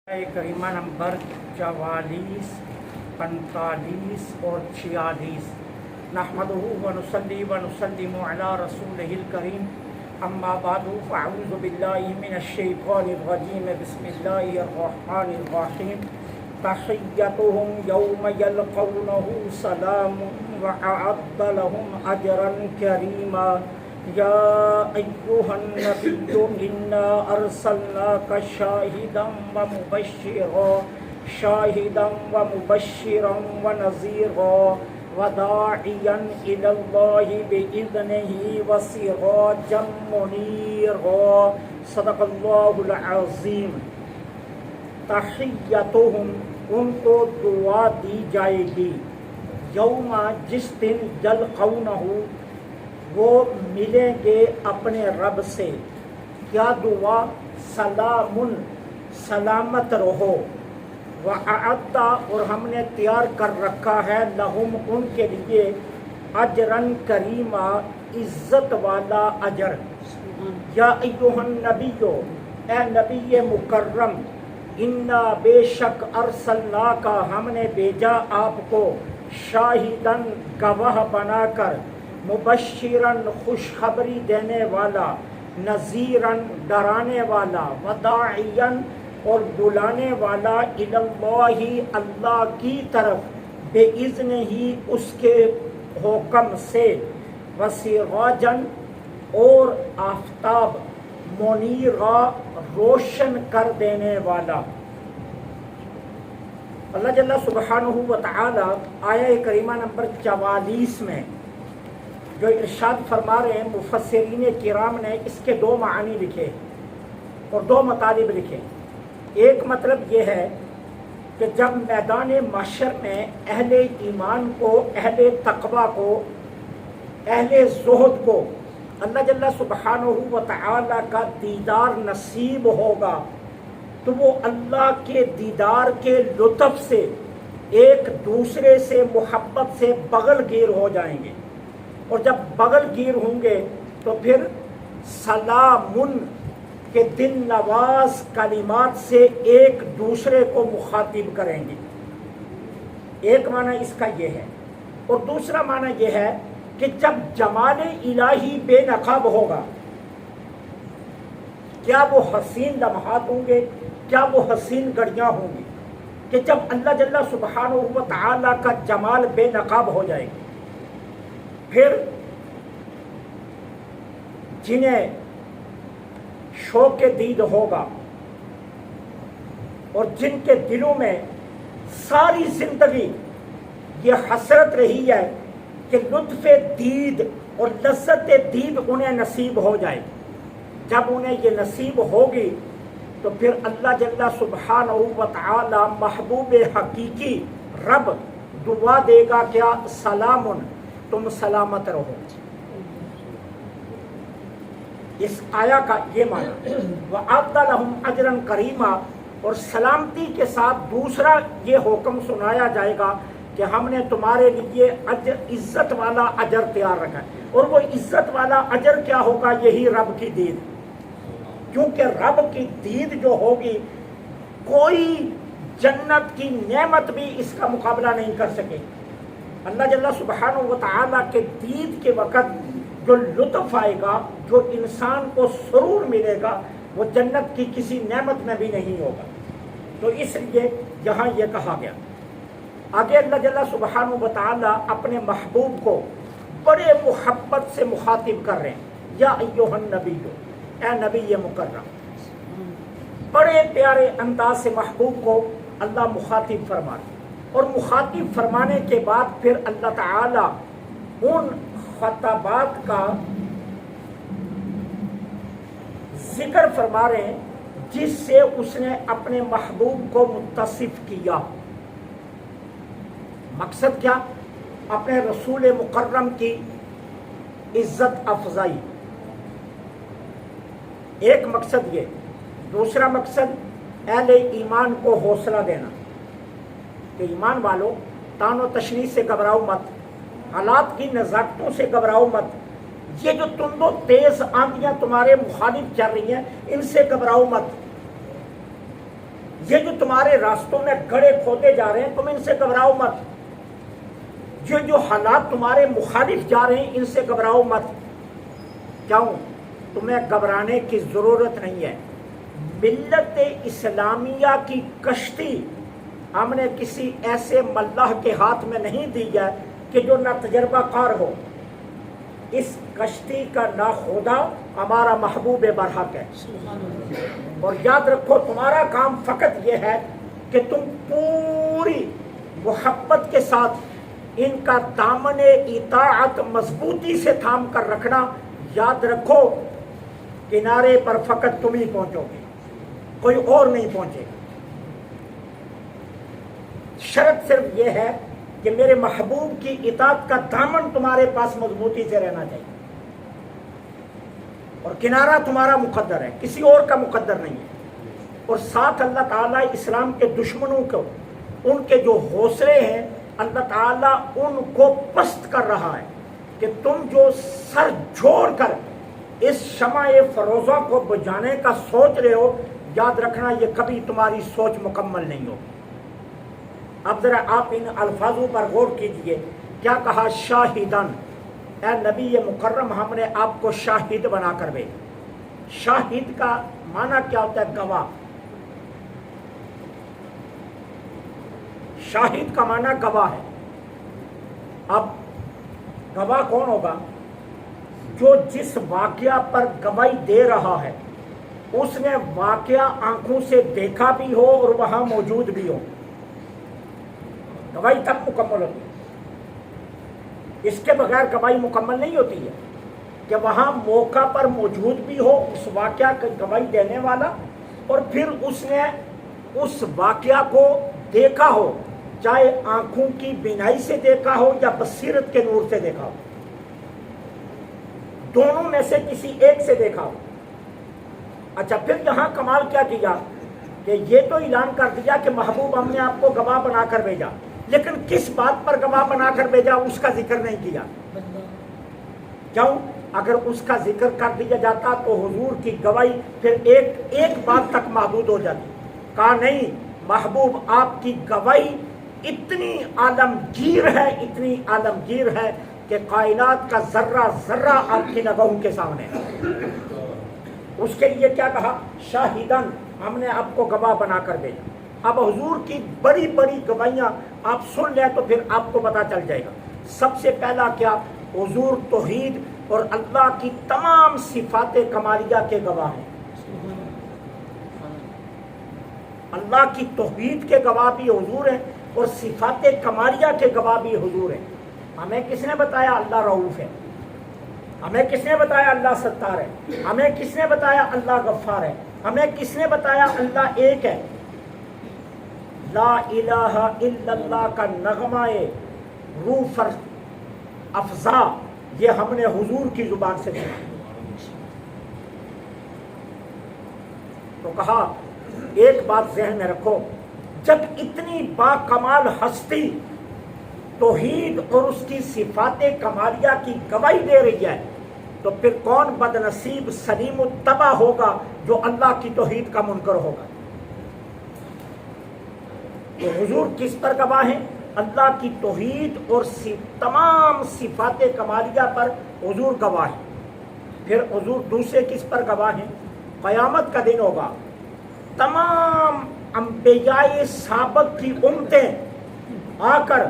کریمہ نمبر 44، 45 اور 46۔ نحمدہ ونصلی ونسلم علی رسولہ الکریم، اما بعد فاعوذ باللہ من الشیطان الرجیم، بسم اللہ الرحمن الرحیم۔ تحیتہم یوم یلقونہ سلام وأعد لهم اجرا کریما۔ یا ایہا النبی انا ارسلناک شاہدا ومبشرا ونذیرا وداعیا الی اللہ بإذنہ وسراجا منیرا۔ صدق اللہ العظیم۔ تحیتہم، ان کو دعا دی جائے گی، یوم، جس دن، یلقونہ، وہ ملیں گے اپنے رب سے۔ کیا دعا؟ سلام، سلامت رہو، وَأَعَدَّ، اور ہم نے تیار کر رکھا ہے، لہم، ان کے لیے، اجرن کریما، عزت والا اجر۔ یا ایہا النبی، اے نبی مکرم، انا، بے شک، ارسلناک، ہم نے بھیجا آپ کو، شاہدن، گواہ بنا کر، مبشرن، خوشخبری دینے والا، نذیرن، ڈرانے والا، وداعین، اور بلانے والا، الی اللہ، اللہ کی طرف، بِإِذْنِ ہی، اس کے حکم سے، وسراجن، اور آفتاب، منیرا، روشن کر دینے والا۔ اللہ جل سبحانہ وتعالی آیہ کریمہ نمبر 44 میں جو ارشاد فرما رہے ہیں، مفسرین کرام نے اس کے دو معنی لکھے اور دو مطالب لکھے۔ ایک مطلب یہ ہے کہ جب میدان محشر میں اہل ایمان کو، اہل تقوی کو، اہل زہد کو اللہ جل سبحانہ وتعالی کا دیدار نصیب ہوگا تو وہ اللہ کے دیدار کے لطف سے ایک دوسرے سے محبت سے بغل گیر ہو جائیں گے، اور جب بغل گیر ہوں گے تو پھر سلامن کے دل نواز کلمات سے ایک دوسرے کو مخاطب کریں گے۔ ایک معنی اس کا یہ ہے، اور دوسرا معنی یہ ہے کہ جب جمال الہی بے نقاب ہوگا، کیا وہ حسین لمحات ہوں گے، کیا وہ حسین گھڑیاں ہوں گی کہ جب اللہ جل سبحانہ وتعالی کا جمال بے نقاب ہو جائے گا، پھر جنہیں شوق دید ہوگا اور جن کے دلوں میں ساری زندگی یہ حسرت رہی ہے کہ لطف دید اور لذت دید انہیں نصیب ہو جائے، جب انہیں یہ نصیب ہوگی تو پھر اللہ جل سبحانہ وتعالی محبوب حقیقی رب دعا دے گا، کیا؟ سلامن، تم سلامت رہو۔ اس آیا کا یہ معنی، وَأَعْدَ لَهُمْ أَجْرًا كَرِيمًا، اور سلامتی کے ساتھ دوسرا یہ حکم سنایا جائے گا کہ ہم نے تمہارے لیے عزت والا اجر تیار رکھا ہے۔ اور وہ عزت والا اجر کیا ہوگا؟ یہی رب کی دید، کیونکہ رب کی دید جو ہوگی کوئی جنت کی نعمت بھی اس کا مقابلہ نہیں کر سکے۔ اللہ جل سبحانہ وتعالی کے دید کے وقت جو لطف آئے گا، جو انسان کو سرور ملے گا، وہ جنت کی کسی نعمت میں بھی نہیں ہوگا۔ تو اس لیے یہاں یہ کہا گیا۔ آگے اللہ جل سبحانہ وتعالی اپنے محبوب کو بڑے محبت سے مخاطب کر رہے ہیں، یا ایہا النبی، اے نبی مکرم۔ بڑے پیارے انداز سے محبوب کو اللہ مخاطب فرما رہے ہیں، اور مخاطب فرمانے کے بعد پھر اللہ تعالی ان خطابات کا ذکر فرما رہے ہیں جس سے اس نے اپنے محبوب کو متصف کیا۔ مقصد کیا؟ اپنے رسول مکرم کی عزت افزائی، ایک مقصد یہ۔ دوسرا مقصد اہل ایمان کو حوصلہ دینا کہ ایمان والو، تان و تشنیع سے گھبراؤ مت، حالات کی نزاکتوں سے گھبراؤ مت، یہ جو تند و تیز آندیاں تمہارے مخالف چل رہی ہیں ان سے گھبراؤ مت، یہ جو تمہارے راستوں میں گڑھے کھودے جا رہے ہیں تم ان سے گھبراؤ مت، یہ جو حالات تمہارے مخالف جا رہے ہیں ان سے گھبراؤ مت، کیوں؟ تمہیں گھبرانے کی ضرورت نہیں ہے۔ ملت اسلامیہ کی کشتی ہم نے کسی ایسے ملاح کے ہاتھ میں نہیں دی ہے کہ جو نہ تجربہ کار ہو، اس کشتی کا ناخودا ہمارا محبوب برحق ہے۔ اور یاد رکھو تمہارا کام فقط یہ ہے کہ تم پوری محبت کے ساتھ ان کا دامن اطاعت مضبوطی سے تھام کر رکھنا۔ یاد رکھو کنارے پر فقط تم ہی پہنچو گے، کوئی اور نہیں پہنچے گا۔ شرط صرف یہ ہے کہ میرے محبوب کی اطاعت کا دامن تمہارے پاس مضبوطی سے رہنا چاہیے، اور کنارہ تمہارا مقدر ہے، کسی اور کا مقدر نہیں ہے۔ اور ساتھ اللہ تعالیٰ اسلام کے دشمنوں کو ان کے جو حوصلے ہیں اللہ تعالیٰ ان کو پست کر رہا ہے کہ تم جو سر جوڑ کر اس شمع فروزہ کو بجھانے کا سوچ رہے ہو، یاد رکھنا یہ کبھی تمہاری سوچ مکمل نہیں ہوگی۔ اب ذرا آپ ان الفاظوں پر غور کیجئے، کیا کہا؟ شاہدن، اے نبی مکرم ہم نے آپ کو شاہد بنا کر بھیجا۔ شاہد کا معنی کیا ہوتا ہے؟ گواہ۔ شاہد کا معنی گواہ ہے۔ اب گواہ کون ہوگا؟ جو جس واقعہ پر گواہی دے رہا ہے اس نے واقعہ آنکھوں سے دیکھا بھی ہو اور وہاں موجود بھی ہو، گواہی تب مکمل ہوتی ہے۔ اس کے بغیر گواہی مکمل نہیں ہوتی ہے کہ وہاں موقع پر موجود بھی ہو اس واقعہ کی گواہی دینے والا، اور پھر اس نے اس واقعہ کو دیکھا ہو، چاہے آنکھوں کی بینائی سے دیکھا ہو یا بصیرت کے نور سے دیکھا ہو، دونوں میں سے کسی ایک سے دیکھا ہو۔ اچھا، پھر یہاں کمال کیا کیا کہ یہ تو اعلان کر دیا کہ محبوب ہم نے آپ کو گواہ بنا کر بھیجا، لیکن کس بات پر گواہ بنا کر بھیجا اس کا ذکر نہیں کیا۔ کیوں؟ اگر اس کا ذکر کر دیا جاتا تو حضور کی گواہی پھر ایک بات تک محدود ہو جاتی۔ کہا نہیں، محبوب آپ کی گواہی اتنی عالمگیر ہے، اتنی عالمگیر ہے کہ کائنات کا ذرہ ذرہ آپ کی نگاہوں کے سامنے ہے۔ اس کے لیے کیا کہا؟ شاہدن، ہم نے آپ کو گواہ بنا کر بھیجا۔ اب حضور کی بڑی بڑی گواہیاں آپ سن لیں تو پھر آپ کو پتہ چل جائے گا۔ سب سے پہلا کیا؟ حضور توحید اور اللہ کی تمام صفات کمالیہ کے گواہ ہیں۔ اللہ کی توحید کے گواہ بھی حضور ہیں اور صفات کمالیہ کے گواہ بھی حضور ہیں۔ ہمیں کس نے بتایا اللہ رؤوف ہے؟ ہمیں کس نے بتایا اللہ ستار ہے؟ ہمیں کس نے بتایا اللہ غفار ہے؟ ہمیں کس نے بتایا اللہ ایک ہے؟ لا الہ الا اللہ کا نغمہ روح افزا یہ ہم نے حضور کی زبان سے سنا۔ تو کہا ایک بات ذہن میں رکھو، جب اتنی با کمال ہستی توحید اور اس کی صفات کمالیہ کی گواہی دے رہی ہے تو پھر کون بد نصیب سلیم التبع ہوگا جو اللہ کی توحید کا منکر ہوگا؟ تو حضور کس پر گواہ ہیں؟ اللہ کی توحید اور تمام صفات کمالیہ پر حضور گواہ ہیں۔ پھر حضور دوسرے کس پر گواہ ہیں؟ قیامت کا دن ہوگا، تمام انبیاء سابق کی امتیں آ کر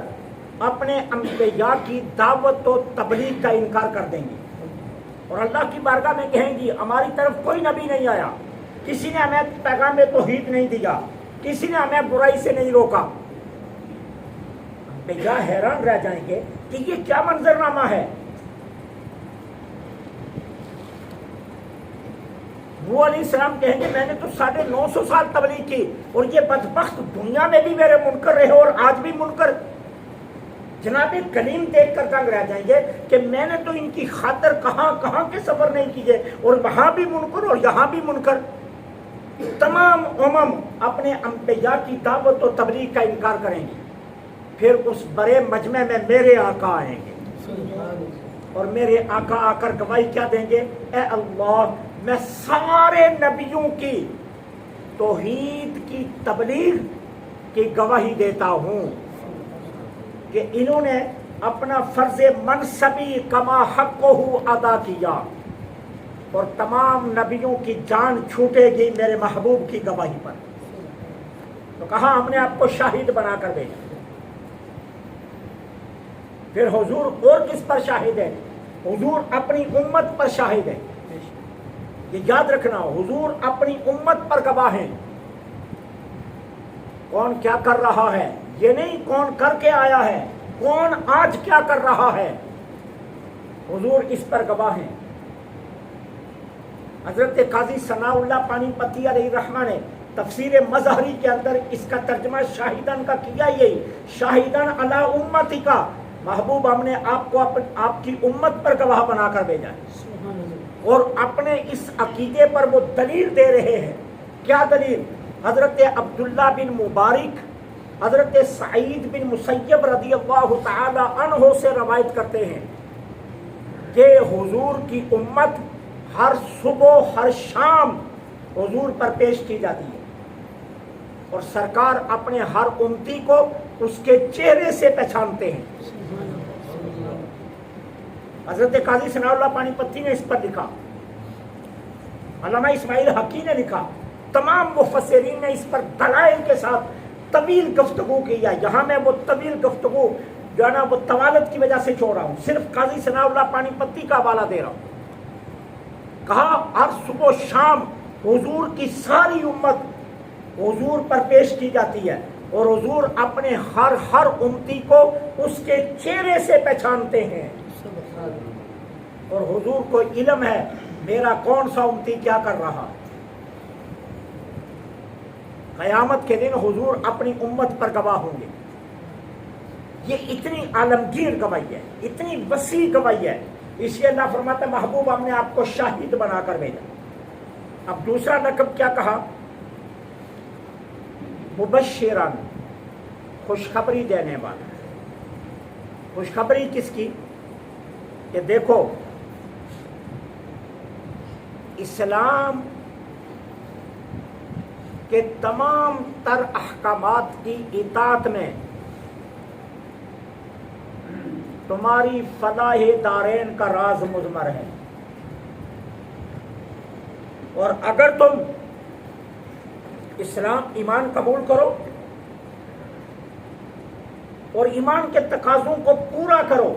اپنے انبیاء کی دعوت و تبلیغ کا انکار کر دیں گی اور اللہ کی بارگاہ میں کہیں گی ہماری طرف کوئی نبی نہیں آیا، کسی نے ہمیں پیغام توحید نہیں دیا، کسی نے ہمیں برائی سے نہیں روکا۔ انبیاء حیران رہ جائیں گے کہ یہ کیا منظرنامہ ہے۔ نوح علیہ السلام کہیں گے میں نے تو 950 سال تبلیغ کی اور یہ بدبخت دنیا میں بھی میرے منکر رہے اور آج بھی منکر۔ جناب کلیم دیکھ کر دنگ رہ جائیں گے کہ میں نے تو ان کی خاطر کہاں کہاں کے سفر نہیں کیے اور وہاں بھی منکر اور یہاں بھی منکر۔ تمام اپنے انبیاء کی دعوت و تبلیغ کا انکار کریں گے۔ پھر اس بڑے مجمع میں میرے آقا آئیں گے اور میرے آقا آ کر گواہی کیا دیں گے؟ اے اللہ، میں سارے نبیوں کی توحید کی تبلیغ کی گواہی دیتا ہوں کہ انہوں نے اپنا فرض منصبی کما حق ادا کیا اور تمام نبیوں کی جان چھوٹے گی میرے محبوب کی گواہی پر. تو کہا ہم نے آپ کو شاہد بنا کر بھیجا. پھر حضور اور کس پر شاہد ہے؟ حضور اپنی امت پر شاہد ہے. یہ یاد رکھنا، حضور اپنی امت پر گواہ ہیں. کون کیا کر رہا ہے یہ نہیں کون کر کے آیا ہے، کون آج کیا کر رہا ہے، حضور اس پر گواہ ہیں. حضرت قاضی ثناء اللہ پانی پتی علیہ رحمہ نے تفسیر مظہری کے اندر اس کا ترجمہ شاہدن کا کیا. یہی شاہدن علی امتی کا، محبوب ہم نے آپ کو آپ کی امت پر گواہ بنا کر بھیجا ہے. اور اپنے اس عقیدے پر وہ دلیل دے رہے ہیں. کیا دلیل؟ حضرت عبداللہ بن مبارک حضرت سعید بن مسیب رضی اللہ تعالی عنہ سے روایت کرتے ہیں کہ حضور کی امت ہر صبح ہر شام حضور پر پیش کی جاتی ہے اور سرکار اپنے ہر امتی کو اس کے چہرے سے پہچانتے ہیں. حضرت قاضی ثناء اللہ پانی پتی نے اس پر لکھا، علامہ اسماعیل حقی نے لکھا، تمام مفسرین نے اس پر دلائل کے ساتھ طویل گفتگو کی ہے. یہاں میں وہ طویل گفتگو جو ہے نا وہ طوالت کی وجہ سے چھوڑ رہا ہوں، صرف قاضی ثناء اللہ پانی پتی کا حوالہ دے رہا ہوں. کہا ہر صبح و شام حضور کی ساری امت حضور پر پیش کی جاتی ہے اور حضور اپنے ہر امتی کو اس کے چہرے سے پہچانتے ہیں اور حضور کو علم ہے میرا کون سا امتی کیا کر رہا. قیامت کے دن حضور اپنی امت پر گواہ ہوں گے. یہ اتنی عالمگیر گواہی ہے، اتنی وسیع گواہی ہے. اس لیے اللہ فرماتا ہے محبوب ہم نے آپ کو شاہد بنا کر بھیجا. اب دوسرا لقب کیا کہا؟ مبشران، خوشخبری دینے والا. خوشخبری کس کی؟ کہ دیکھو اسلام کے تمام تر احکامات کی اطاعت میں تمہاری فلاح دارین کا راز مضمر ہے. اور اگر تم اسلام ایمان قبول کرو اور ایمان کے تقاضوں کو پورا کرو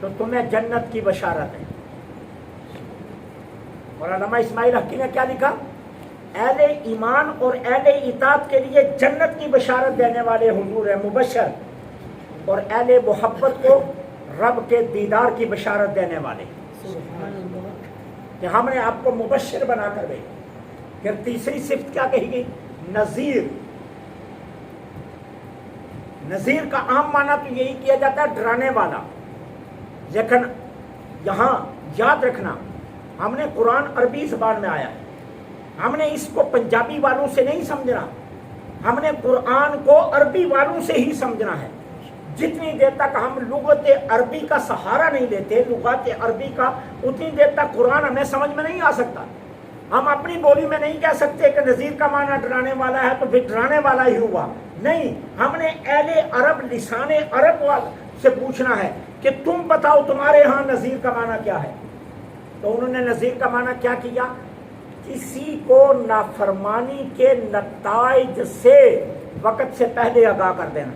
تو تمہیں جنت کی بشارت ہے. اور علامہ اسماعیل حقی نے کیا لکھا؟ اہل ایمان اور اہل اطاعت کے لیے جنت کی بشارت دینے والے حضور ہیں مبشر، اور اہل محبت کو رب کے دیدار کی بشارت دینے والے کہ ہم نے آپ کو مبشر بنا کر بھیجا. پھر تیسری صفت کیا کہی گئی؟ نذیر. نذیر کا عام معنی تو یہی کیا جاتا ہے ڈرانے والا، لیکن یہاں یاد رکھنا ہم نے قرآن عربی زبان میں آیا ہے، ہم نے اس کو پنجابی والوں سے نہیں سمجھنا، ہم نے قرآن کو عربی والوں سے ہی سمجھنا ہے. جتنی دیر تک ہم لغت عربی کا سہارا نہیں لیتے، لغت عربی کا، اتنی دیر تک قرآن ہمیں سمجھ میں نہیں آ سکتا. ہم اپنی بولی میں نہیں کہہ سکتے کہ نذیر کا معنی ڈرانے والا ہے تو پھر ڈرانے والا ہی ہوا. نہیں، ہم نے اہل عرب لسان عرب سے پوچھنا ہے کہ تم بتاؤ تمہارے ہاں نذیر کا معنی کیا ہے. تو انہوں نے نذیر کا معنی کیا کیا؟ کسی کو نافرمانی کے نتائج سے وقت سے پہلے آگاہ کر دینا.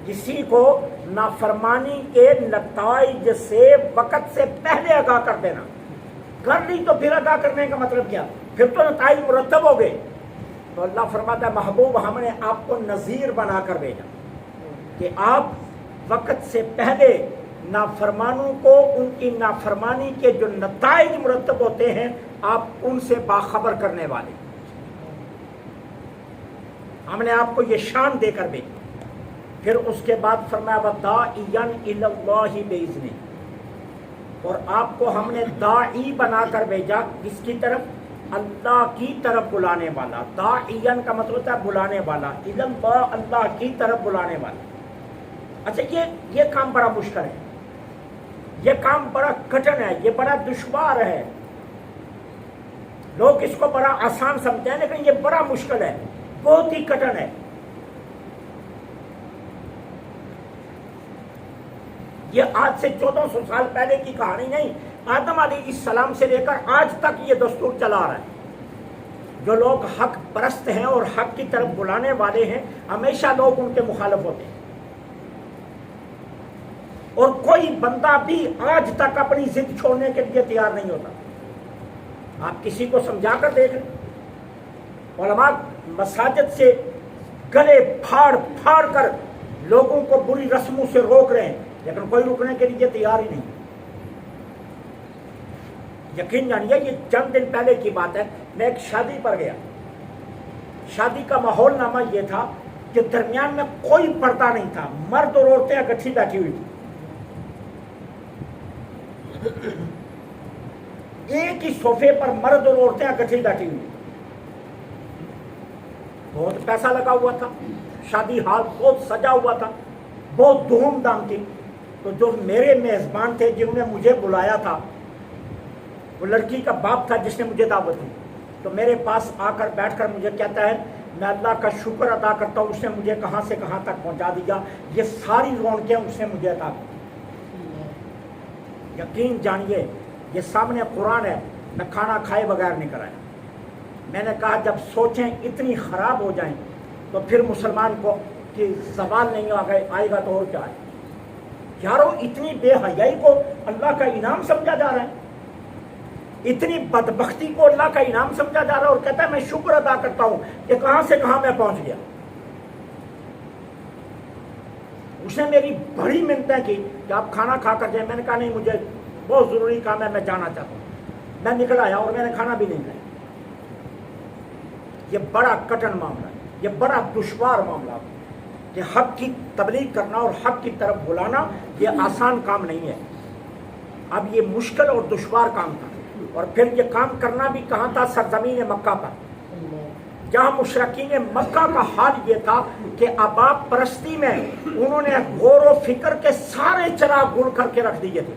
کسی کو نافرمانی کے نتائج سے وقت سے پہلے آگاہ کر دینا. کر لی تو پھر آگاہ کرنے کا مطلب کیا؟ پھر تو نتائج مرتب ہو گئے. تو اللہ فرماتا ہے محبوب ہم نے آپ کو نذیر بنا کر بھیجا کہ آپ وقت سے پہلے نافرمانوں کو ان کی نافرمانی کے جو نتائج مرتب ہوتے ہیں آپ ان سے باخبر کرنے والے. ہم نے آپ کو یہ شان دے کر بھیجا. پھر اس کے بعد فرمایا وَدَاعِيًا إِلَى اللَّهِ بِإِذْنِهِ، اور آپ کو ہم نے داعی بنا کر بھیجا کس کی طرف؟ اللہ کی طرف بلانے والا. داعیان کا مطلب ہوتا ہے بلانے والا، إِلَى اللَّهِ اللہ کی طرف بلانے والا. اچھا یہ کام بڑا مشکل ہے، یہ کام بڑا کٹن ہے، یہ بڑا دشوار ہے. لوگ اس کو بڑا آسان سمجھتے ہیں لیکن یہ بڑا مشکل ہے، بہت ہی کٹن ہے۔ یہ آج سے 1400 سال پہلے کی کہانی نہیں، آدم علیہ السلام سے لے کر آج تک یہ دستور چلا آ رہا ہے۔ جو لوگ حق پرست ہیں اور حق کی طرف بلانے والے ہیں، ہمیشہ لوگ ان کے مخالف ہوتے ہیں، اور کوئی بندہ بھی آج تک اپنی ضد چھوڑنے کے لیے تیار نہیں ہوتا۔ آپ کسی کو سمجھا کر دیکھ لیں، علماء مساجد سے گلے پھاڑ پھاڑ کر لوگوں کو بری رسموں سے روک رہے ہیں، لیکن کوئی رکنے کے لیے تیار ہی نہیں۔ یقین جانیے، یہ چند دن پہلے کی بات ہے، میں ایک شادی پر گیا۔ شادی کا ماحول نامہ یہ تھا کہ درمیان میں کوئی پردہ نہیں تھا، مرد اور عورتیں اکٹھی بیٹھی ہوئی تھی، ایک ہی صوفے پر مرد اور عورتیں اکٹھی بیٹھی ہوئی۔ بہت پیسہ لگا ہوا تھا، شادی ہال بہت سجا ہوا تھا، بہت دھوم دھام تھی۔ تو جو میرے میزبان تھے جنہوں نے مجھے بلایا تھا، وہ لڑکی کا باپ تھا جس نے مجھے دعوت دی، تو میرے پاس آ کر بیٹھ کر مجھے کہتا ہے میں اللہ کا شکر ادا کرتا ہوں، اس نے مجھے کہاں سے کہاں تک پہنچا دیا، یہ ساری رونقیں اس نے مجھے عطا کی۔ یقین جانیے، یہ سامنے قرآن ہے، میں کھانا کھائے بغیر نہیں کرایا۔ میں نے کہا جب سوچیں اتنی خراب ہو جائیں تو پھر مسلمان کو کہ زوال نہیں آئے گا تو اور کیا ہے؟ یارو اتنی بے حیائی کو اللہ کا انعام سمجھا جا رہا ہے، اتنی بدبختی کو اللہ کا انعام سمجھا جا رہا ہے، اور کہتا ہے میں شکر ادا کرتا ہوں کہ کہاں سے کہاں میں پہنچ گیا۔ اس نے میری بڑی منتیں کی کہ آپ کھانا کھا کر جائیں۔ میں نے کہا نہیں، مجھے بہت ضروری کام ہے، میں جانا چاہتا ہوں۔ میں نکل آیا اور میں نے کھانا بھی نہیں کھایا۔ یہ بڑا کٹن معاملہ ہے، یہ بڑا دشوار معاملہ ہے کہ حق کی تبلیغ کرنا اور حق کی طرف بلانا یہ آسان کام نہیں ہے۔ اب یہ مشکل اور دشوار کام تھا، اور پھر یہ کام کرنا بھی کہاں تھا؟ سرزمین مکہ پر، جہاں مشرکین مکہ کا حال یہ تھا کہ اباب پرستی میں انہوں نے غور و فکر کے سارے چراغ گل کر کے رکھ دیے تھے۔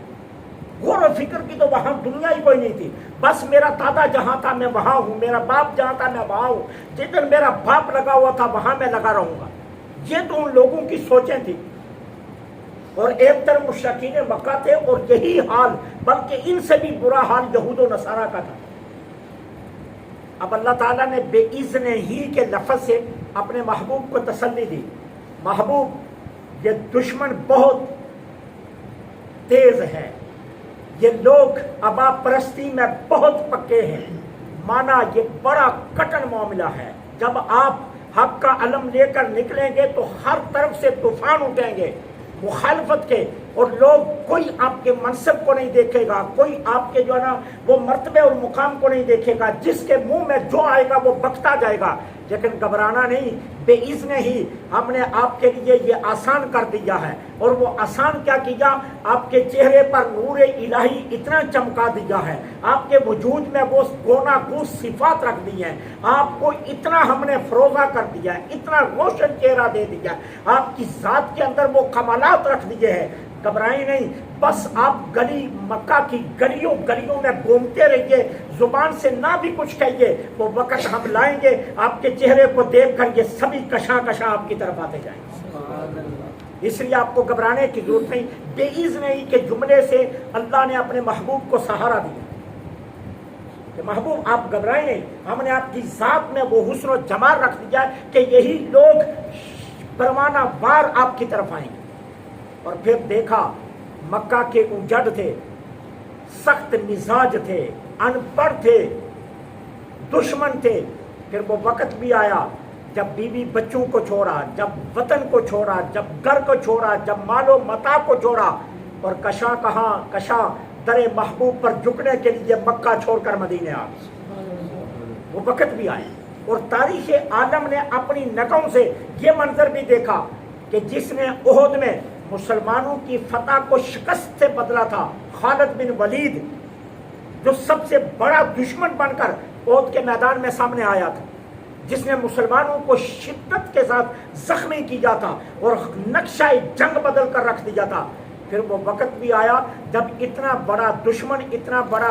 غور و فکر کی تو وہاں دنیا ہی کوئی نہیں تھی، بس میرا دادا جہاں تھا میں وہاں ہوں، میرا باپ جہاں تھا میں وہاں ہوں، جدھر میرا باپ لگا ہوا تھا وہاں میں لگا رہوں گا۔ یہ تو ان لوگوں کی سوچیں تھیں، اور ایک طرف مشرکین مکہ تھے، اور یہی حال بلکہ ان سے بھی برا حال یہود و نصارہ کا تھا۔ اب اللہ تعالیٰ نے بے اذن ہی کے لفظ سے اپنے محبوب کو تسلی دی، محبوب یہ دشمن بہت تیز ہے، یہ لوگ ابا پرستی میں بہت پکے ہیں، مانا یہ بڑا کٹن معاملہ ہے۔ جب آپ حق کا علم لے کر نکلیں گے تو ہر طرف سے طوفان اٹھیں گے مخالفت کے، اور لوگ کوئی آپ کے منصب کو نہیں دیکھے گا، کوئی آپ کے جو ہے نا وہ مرتبے اور مقام کو نہیں دیکھے گا، جس کے منہ میں جو آئے گا وہ بکتا جائے گا۔ لیکن گھبرانا نہیں، بے اذن ہی ہم نے آپ کے لیے یہ آسان کر دیا ہے، اور وہ آسان کیا کیا؟ آپ کے چہرے پر نور الہی اتنا چمکا دیا ہے، آپ کے وجود میں وہ گونا گو صفات رکھ دی ہیں، آپ کو اتنا ہم نے فروزہ کر دیا ہے، اتنا روشن چہرہ دے دیا ہے، آپ کی ذات کے اندر وہ کمالات رکھ دیے ہیں۔ گھبرائیں نہیں، بس آپ گلی مکہ کی گلیوں گلیوں میں گھومتے رہیے، زبان سے نہ بھی کچھ کہیے، وہ وقت ہم لائیں گے آپ کے چہرے کو دیکھ کر یہ سبھی کشاں کشاں آپ کی طرف آتے جائیں گے۔ اس لیے آپ کو گھبرانے کی ضرورت نہیں، بے اذنی کے جملے سے اللہ نے اپنے محبوب کو سہارا دیا کہ محبوب آپ گھبرائیں نہیں، ہم نے آپ کی ذات میں وہ حسن و جمال رکھ دیا ہے کہ یہی لوگ پروانہ وار آپ کی طرف آئیں گے۔ اور پھر دیکھا مکہ کے اجڑ تھے، سخت مزاج تھے، ان پڑھ تھے، دشمن تھے۔ پھر وہ وقت بھی آیا جب بیوی بچوں کو چھوڑا، جب وطن کو چھوڑا، جب گھر کو چھوڑا، جب مال و متاع کو چھوڑا، اور کشاں کہاں کشاں در محبوب پر جھکنے کے لیے مکہ چھوڑ کر مدینے آ گئے۔ وہ وقت بھی آئے، اور تاریخ عالم نے اپنی نگاہوں سے یہ منظر بھی دیکھا کہ جس نے احد میں مسلمانوں کی فتح کو شکست سے بدلا تھا، خالد بن ولید، جو سب سے بڑا دشمن بن کر احد کے میدان میں سامنے آیا تھا، جس نے مسلمانوں کو شدت کے ساتھ زخمی کیا تھا اور نقشہ جنگ بدل کر رکھ دیا تھا۔ پھر وہ وقت بھی آیا جب اتنا بڑا دشمن، اتنا بڑا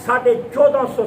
1450